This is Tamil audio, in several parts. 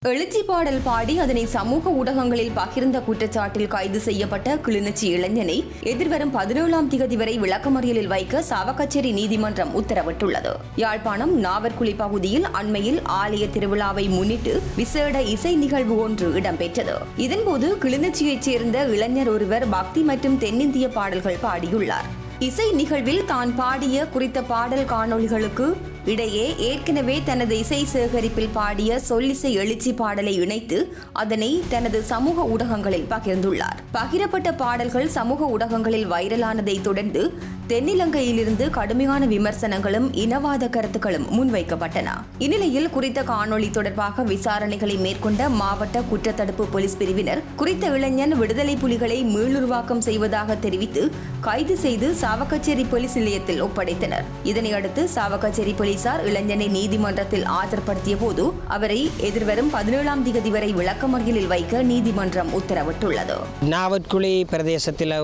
எழுச்சி பாடல் பாடி அதனை சமூக ஊடகங்களில் பகிர்ந்த குற்றச்சாட்டில் கைது செய்யப்பட்ட கிளிநொச்சி இளைஞனை எதிர்வரும் 17ஆம் திகதி வரை விளக்கமறியலில் வைக்க சாவகச்சேரி நீதிமன்றம் உத்தரவிட்டுள்ளது. யாழ்ப்பாணம் நாவற்குழி பகுதியில் அண்மையில் ஆலய திருவிழாவை முன்னிட்டு விசேட இசை நிகழ்வு ஒன்று இடம்பெற்றது. இதன்போது கிளிநொச்சியைச் சேர்ந்த இளைஞர் ஒருவர் பக்தி மற்றும் தென்னிந்திய பாடல்கள் பாடியுள்ளார். இசை நிகழ்வில் தான் பாடிய குறித்த பாடல் காணொளிகளுக்கு இடையே ஏற்கனவே தனது இசை சேகரிப்பில் பாடிய சொல்லிசை எழுச்சி பாடலை இணைத்து அதனை தனது சமூக ஊடகங்களில் பகிர்ந்துள்ளார். பகிரப்பட்ட பாடல்கள் சமூக ஊடகங்களில் வைரலானதை தொடர்ந்து தென்னிலங்கையிலிருந்து கடுமையான விமர்சனங்களும் இனவாத கருத்துக்களும் முன்வைக்கப்பட்டன. இந்நிலையில் குறித்த காணொளி தொடர்பாக விசாரணைகளை மேற்கொண்ட மாவட்ட குற்றத்தடுப்பு போலீஸ் பிரிவினர் குறித்த இளைஞன் விடுதலை புலிகளை மீளுருவாக்கம் செய்வதாக தெரிவித்து கைது செய்து சாவகச்சேரி போலீஸ் நிலையத்தில் ஒப்படைத்தனர். இதனையடுத்து சாவகச்சேரி போலீசார் இளைஞனை நீதிமன்றத்தில் ஆஜர்படுத்திய போது அவரை எதிர்வரும் 17ஆம் திகதி வரை விளக்கமறியலில் வைக்க நீதிமன்றம் உத்தரவிட்டுள்ளது. நாவற்குழி பிரதேசத்தில்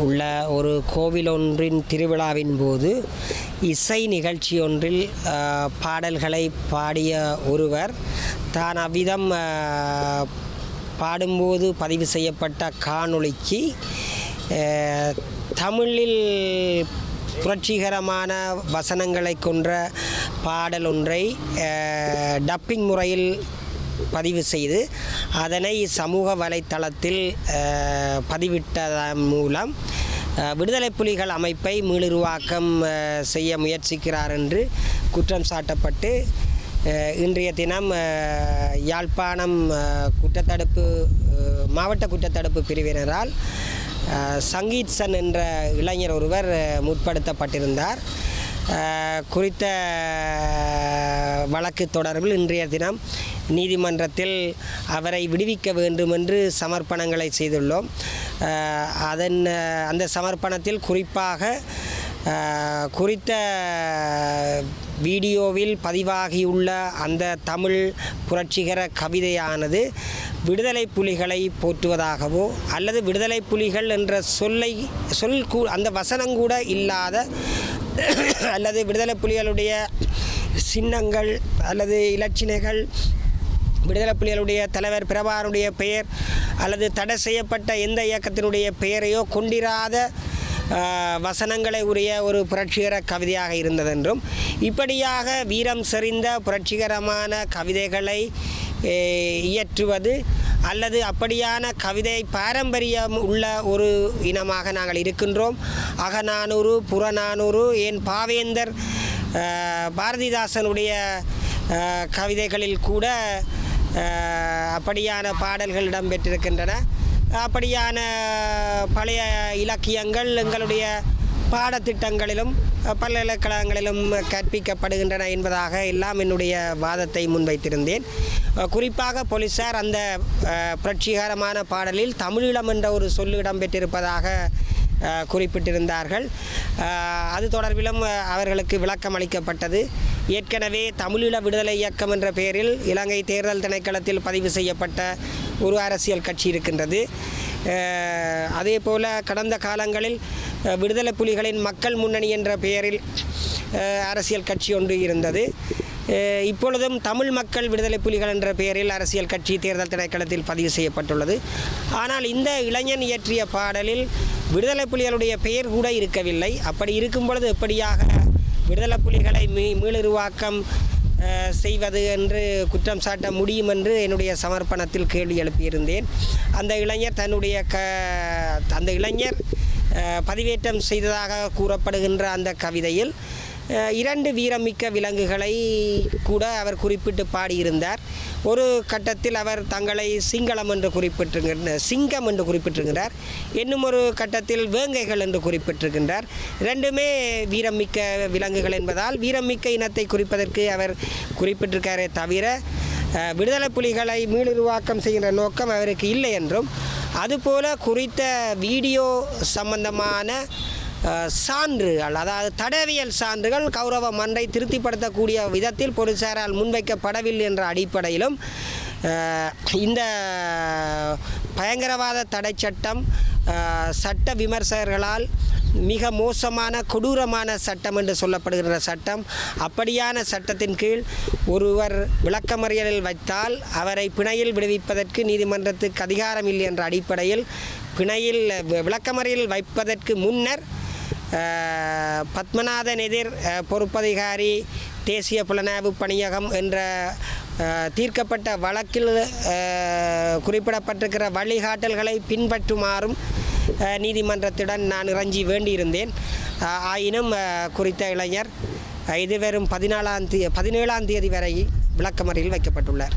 உள்ள ஒரு கோவில் ஒன்றின் திருவிழாவின் போது இசை நிகழ்ச்சி ஒன்றில் பாடல்களை பாடிய ஒருவர் தான் அவ்விதம் பாடும்போது பதிவு செய்யப்பட்ட காணொளிக்கு தமிழில் புரட்சிகரமான வசனங்களை கொன்ற பாடல் ஒன்றை டப்பிங் முறையில் பதிவு செய்து அதனை சமூக வலைத்தளத்தில் பதிவிட்டதன் மூலம் விடுதலை புலிகள் அமைப்பை மீளுருவாக்கம் செய்ய முயற்சிக்கிறார் என்று குற்றம் சாட்டப்பட்டு இன்றைய தினம் யாழ்ப்பாணம் மாவட்ட குற்றத்தடுப்பு பிரிவினரால் சங்கீத்சன் என்ற இளைஞர் ஒருவர் முற்படுத்தப்பட்டிருந்தார். குறித்த வழக்கு தொடர்பில் இன்றைய தினம் நீதிமன்றத்தில் அவரை விடுவிக்க வேண்டும் என்று சமர்ப்பணங்களை செய்துள்ளோம். அந்த சமர்ப்பணத்தில் குறிப்பாக குறித்த வீடியோவில் பதிவாகியுள்ள அந்த தமிழ் புரட்சிகர கவிதையானது விடுதலை புலிகளை போற்றுவதாகவோ அல்லது விடுதலை புலிகள் என்ற அந்த வசனங்கூட இல்லாத அல்லது விடுதலை புலிகளுடைய சின்னங்கள் அல்லது இலச்சினைகள் விடுதலை புலிகளுடைய தலைவர் பிரபாகரனுடைய பெயர் அல்லது தடை செய்யப்பட்ட எந்த இயக்கத்தினுடைய பெயரையோ கொண்டிராத வசனங்களை உரிய ஒரு புரட்சிகர கவிதையாக இருந்ததென்றும் இப்படியாக வீரம் செறிந்த புரட்சிகரமான கவிதைகளை இயற்றுவது அல்லது அப்படியான கவிதை பாரம்பரியம் உள்ள ஒரு இனமாக நாங்கள் இருக்கின்றோம். அகநானூறு புறநானூறு ஏன் பாவேந்தர் பாரதிதாசனுடைய கவிதைகளில் கூட அப்படியான பாடல்கள் இடம்பெற்றிருக்கின்றன. அப்படியான பழைய இலக்கியங்கள் எங்களுடைய பாடத்திட்டங்களிலும் பல்கலைக்கழகங்களிலும் கற்பிக்கப்படுகின்றன என்பதாக எல்லாம் என்னுடைய வாதத்தை முன்வைத்திருந்தேன். குறிப்பாக போலீசார் அந்த புரட்சிகரமான பாடலில் தமிழீழம் என்ற ஒரு சொல்லு இடம்பெற்றிருப்பதாக குறிப்பிட்டிருந்தார்கள். அது தொடர்பிலும் அவர்களுக்கு விளக்கம் அளிக்கப்பட்டது. ஏற்கனவே தமிழீழ விடுதலை இயக்கம் என்ற பெயரில் இலங்கை தேர்தல் திணைக்களத்தில் பதிவு செய்யப்பட்ட ஒரு அரசியல் கட்சி இருக்கின்றது. அதே போல கடந்த காலங்களில் விடுதலை புலிகளின் மக்கள் முன்னணி என்ற பெயரில் அரசியல் கட்சி ஒன்று இருந்தது. இப்பொழுதும் தமிழ் மக்கள் விடுதலை புலிகள் என்ற பெயரில் அரசியல் கட்சி தேர்தல் திணைக்களத்தில் பதிவு செய்யப்பட்டுள்ளது. ஆனால் இந்த இளைஞன் இயற்றிய பாடலில் விடுதலை புலிகளுடைய பெயர் கூட இருக்கவில்லை. அப்படி இருக்கும் பொழுது எப்படியாக விடுதலை புலிகளை மீளுருவாக்கம் செய்வது என்று குற்றம் சாட்ட முடியும் என்று என்னுடைய சமர்ப்பணத்தில் கேள்வி எழுப்பியிருந்தேன். அந்த இளைஞர் பதிவேற்றம் செய்ததாக கூறப்படுகின்ற அந்த கவிதையில் 2 வீரமிக்க விலங்குகளை கூட அவர் குறிப்பிட்டு பாடியிருந்தார். ஒரு கட்டத்தில் அவர் தங்களை சிங்கம் என்று குறிப்பிட்டிருக்கிறார். இன்னும் ஒரு கட்டத்தில் வேங்கைகள் என்று குறிப்பிட்டிருக்கின்றார். 2மே வீரமிக்க விலங்குகள் என்பதால் வீரமிக்க இனத்தை குறிப்பதற்கு அவர் குறிப்பிட்டிருக்காரே தவிர விடுதலை புலிகளை மீளுருவாக்கம் செய்கின்ற நோக்கம் அவருக்கு இல்லை என்றும், அதுபோல குறித்த வீடியோ சம்பந்தமான சான்றுகள், அதாவது தடவியல் சான்றுகள் கௌரவ மன்றை திருப்திப்படுத்தக்கூடிய விதத்தில் போலீசாரால் முன்வைக்கப்படவில்லை என்ற அடிப்படையிலும் இந்த பயங்கரவாத தடை சட்டம் சட்ட விமர்சகர்களால் மிக மோசமான கொடூரமான சட்டம் என்று சொல்லப்படுகின்ற சட்டம். அப்படியான சட்டத்தின் கீழ் ஒருவர் விளக்கமறியலில் வைத்தால் அவரை பிணையில் விடுவிப்பதற்கு நீதிமன்றத்துக்கு அதிகாரம் இல்லை என்ற அடிப்படையில் பிணையில் விளக்கமறியலில் வைப்பதற்கு முன்னர் பத்மநாதன் எதிர் பொறுப்பதிகாரி தேசிய புலனாய்வு பணியகம் என்ற தீர்க்கப்பட்ட வழக்கில் குறிப்பிடப்பட்டிருக்கிற வழிகாட்டல்களை பின்பற்றுமாறும் நீதிமன்றத்துடன் நான் இறைஞ்சி வேண்டியிருந்தேன். ஆயினும் குறித்த இளைஞர் இதுவரும் 17ஆம் தேதி வரை விளக்கமறியலில் வைக்கப்பட்டுள்ளார்.